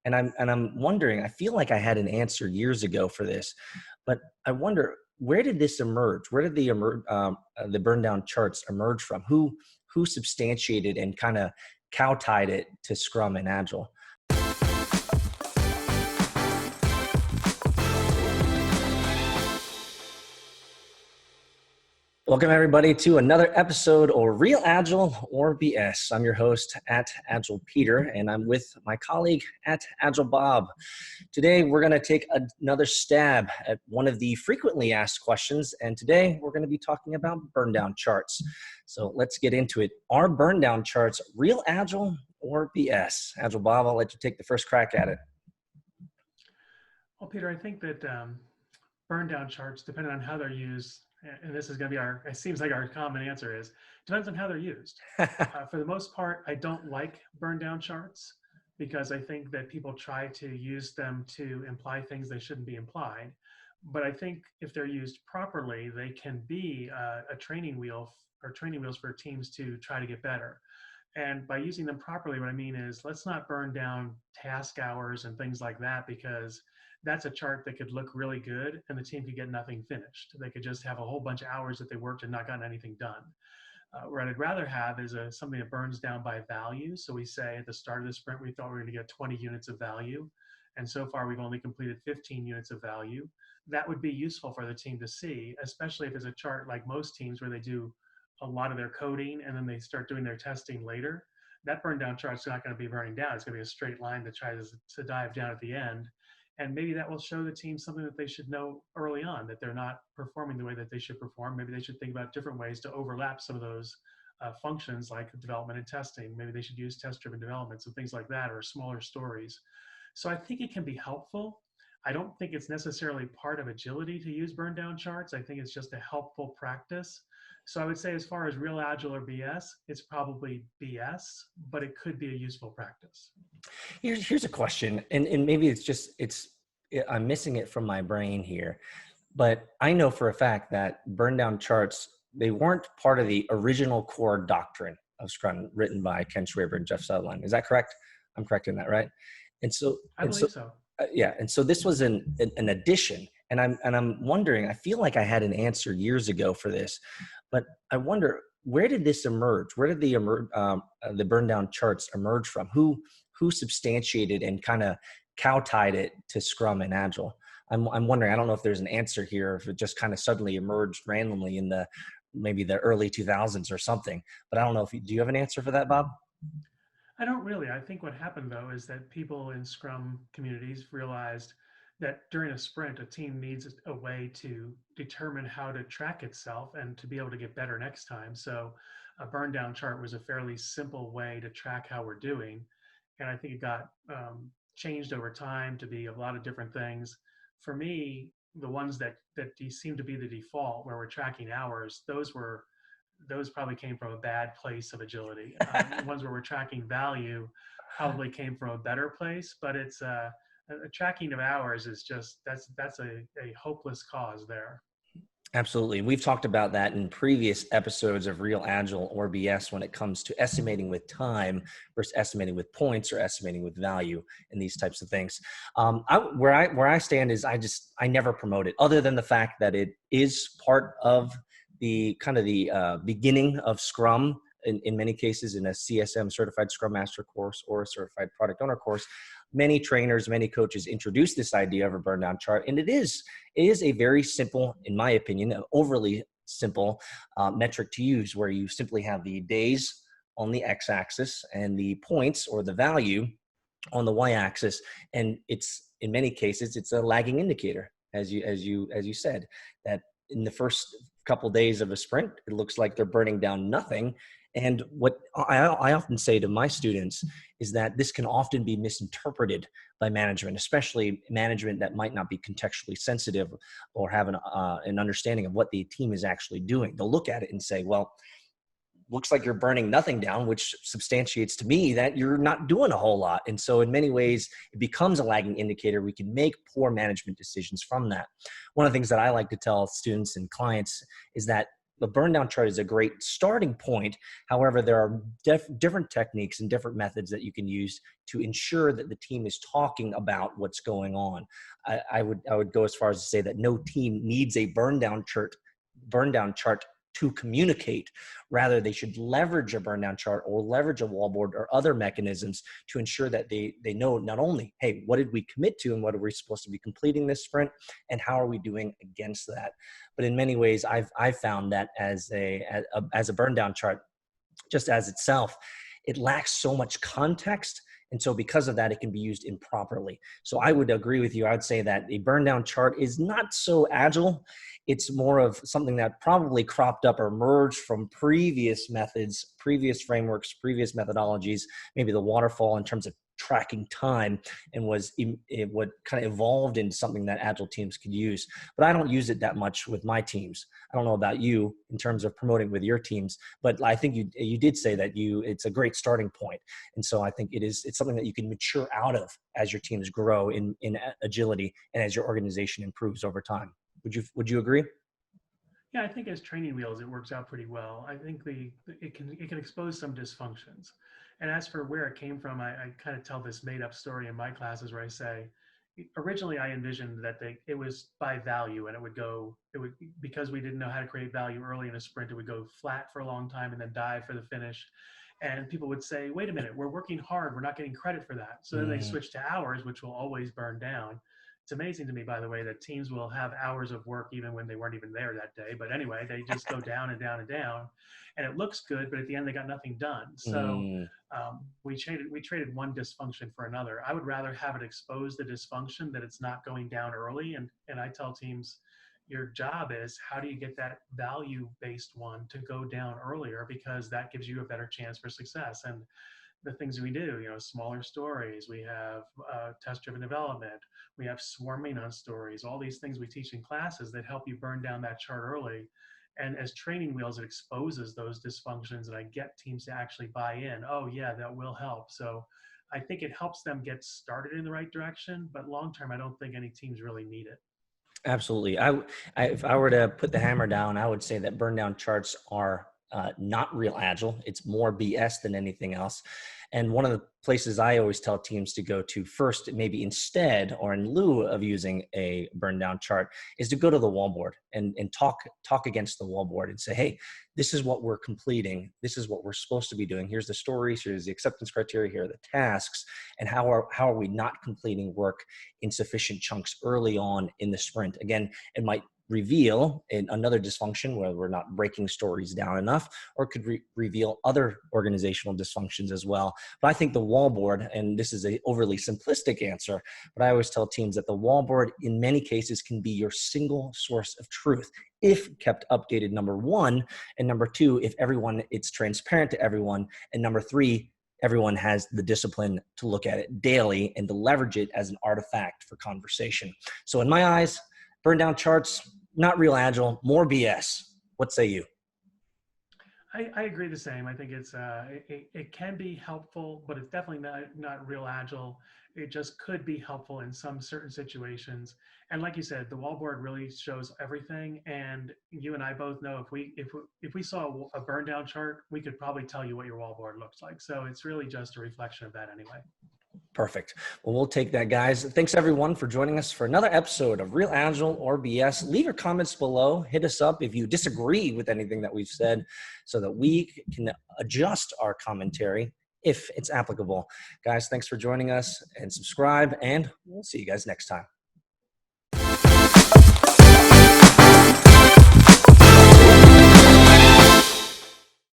And I'm wondering, I feel like I had an answer years ago for this, but I wonder, where did this emerge? Where did the burn down charts emerge from? Who substantiated and kind of cowtied it to Scrum and Agile? Welcome everybody to another episode of Real Agile or BS. I'm your host at Agile Peter, and I'm with my colleague at Agile Bob. Today we're going to take another stab at one of the frequently asked questions, and today we're going to be talking about burn down charts. So let's get into it. Are burn down charts real Agile or BS? Agile Bob, I'll let you take the first crack at it. Well, Peter, I think that burn down charts, depending on how they're used, and this is going to be it seems like our common answer is, depends on how they're used. For the most part, I don't like burn down charts because I think that people try to use them to imply things they shouldn't be implied. But I think if they're used properly, they can be a training wheel or training wheels for teams to try to get better. And by using them properly, what I mean is, let's not burn down task hours and things like that, because that's a chart that could look really good and the team could get nothing finished. They could just have a whole bunch of hours that they worked and not gotten anything done. What I'd rather have is something that burns down by value. So we say at the start of the sprint, we thought we were going to get 20 units of value. And so far, we've only completed 15 units of value. That would be useful for the team to see, especially if it's a chart like most teams where they do a lot of their coding and then they start doing their testing later. That burn down chart's not going to be burning down. It's going to be a straight line that tries to dive down at the end. And maybe that will show the team something that they should know early on, that they're not performing the way that they should perform. Maybe they should think about different ways to overlap some of those functions like development and testing. Maybe they should use test-driven development, some things like that, or smaller stories. So I think it can be helpful. I don't think it's necessarily part of agility to use burn down charts. I think it's just a helpful practice. So I would say, as far as real Agile or BS, it's probably BS, but it could be a useful practice. Here's a question, and maybe I'm missing it from my brain here, but I know for a fact that burn down charts, they weren't part of the original core doctrine of Scrum written by Ken Schwaber and Jeff Sutherland. Is that correct? I'm correct in that, right? And so I believe so. Yeah, and so this was an addition, and I'm wondering. I feel like I had an answer years ago for this, but I wonder, where did this emerge? Where did the burn down charts emerge from? Who substantiated and kind of cowtied it to Scrum and Agile? I'm wondering. I don't know if there's an answer here, or if it just kind of suddenly emerged randomly in maybe the early 2000s or something. But I don't know do you have an answer for that, Bob? I don't really. I think what happened, though, is that people in Scrum communities realized that during a sprint, a team needs a way to determine how to track itself and to be able to get better next time. So a burn down chart was a fairly simple way to track how we're doing. And I think it got changed over time to be a lot of different things. For me, the ones that seem to be the default, where we're tracking hours, those probably came from a bad place of agility. The ones where we're tracking value probably came from a better place, but it's a tracking of hours is just, that's a hopeless cause there. Absolutely. We've talked about that in previous episodes of Real Agile or BS when it comes to estimating with time versus estimating with points or estimating with value and these types of things. Where I stand is I never promote it, other than the fact that it is part of the kind of the beginning of Scrum. In many cases, in a CSM, Certified Scrum Master course, or a Certified Product Owner course, many trainers, many coaches introduce this idea of a burn down chart. And it is a very simple, in my opinion, an overly simple metric to use, where you simply have the days on the x-axis and the points or the value on the y-axis. And it's, in many cases, it's a lagging indicator, as you said, that in the first couple days of a sprint, it looks like they're burning down nothing. And what I often say to my students is that this can often be misinterpreted by management, especially management that might not be contextually sensitive or have an understanding of what the team is actually doing. They'll look at it and say, well, looks like you're burning nothing down, which substantiates to me that you're not doing a whole lot. And so in many ways, it becomes a lagging indicator. We can make poor management decisions from that. One of the things that I like to tell students and clients is that the burn down chart is a great starting point. However, there are different techniques and different methods that you can use to ensure that the team is talking about what's going on. I would go as far as to say that no team needs a burn down chart to communicate. Rather, they should leverage a burn down chart or leverage a wallboard or other mechanisms to ensure that they know not only, hey, what did we commit to and what are we supposed to be completing this sprint, and how are we doing against that? But in many ways, I've found that as a burn down chart, just as itself, it lacks so much context. And so because of that, it can be used improperly. So I would agree with you. I would say that a burn down chart is not so agile. It's more of something that probably cropped up or emerged from previous methods, previous frameworks, previous methodologies, maybe the waterfall in terms of tracking time, and it what kind of evolved into something that agile teams could use. But I don't use it that much with my teams. I don't know about you in terms of promoting with your teams, but I think you did say that it's a great starting point. And so I think it's something that you can mature out of as your teams grow in agility and as your organization improves over time. Would you agree? Yeah, I think as training wheels, it works out pretty well. I think it can expose some dysfunctions. And as for where it came from, I kind of tell this made up story in my classes where I say, originally I envisioned that it was by value, and it would, because we didn't know how to create value early in a sprint, it would go flat for a long time and then dive for the finish. And people would say, wait a minute, we're working hard, we're not getting credit for that. So then they Mm, switch to hours, which will always burn down. It's amazing to me, by the way, that teams will have hours of work even when they weren't even there that day. But anyway, they just go down and down and down, and it looks good, but at the end they got nothing done. So mm, we traded one dysfunction for another. I would rather have it expose the dysfunction that it's not going down early, and I tell teams, your job is how do you get that value based one to go down earlier, because that gives you a better chance for success. And the things we do, smaller stories, we have test driven development, we have swarming on stories, all these things we teach in classes that help you burn down that chart early. And as training wheels, it exposes those dysfunctions, and I get teams to actually buy in. Oh yeah, that will help. So I think it helps them get started in the right direction, but long term, I don't think any teams really need it. absolutely. If I were to put the hammer down, I would say that burn down charts are not real agile. It's more BS than anything else. And one of the places I always tell teams to go to first, maybe instead or in lieu of using a burn down chart, is to go to the wallboard and talk against the wallboard and say, hey, this is what we're completing. This is what we're supposed to be doing. Here's the stories. Here's the acceptance criteria. Here are the tasks. And how are we not completing work in sufficient chunks early on in the sprint? Again, it might reveal another dysfunction where we're not breaking stories down enough, or could reveal other organizational dysfunctions as well. But I think the wallboard, and this is a overly simplistic answer, but I always tell teams that the wallboard in many cases can be your single source of truth if kept updated, number one, and number two, if it's transparent to everyone, and number three, everyone has the discipline to look at it daily and to leverage it as an artifact for conversation. So in my eyes, burn down charts, not real agile, more BS. What say you? I agree the same. I think it can be helpful, but it's definitely not real agile. It just could be helpful in some certain situations. And like you said, the wallboard really shows everything. And you and I both know if we saw a burn down chart, we could probably tell you what your wallboard looks like. So it's really just a reflection of that anyway. Perfect. Well, we'll take that, guys. Thanks, everyone, for joining us for another episode of Real Agile or BS. Leave your comments below. Hit us up if you disagree with anything that we've said so that we can adjust our commentary if it's applicable. Guys, thanks for joining us, and subscribe, and we'll see you guys next time.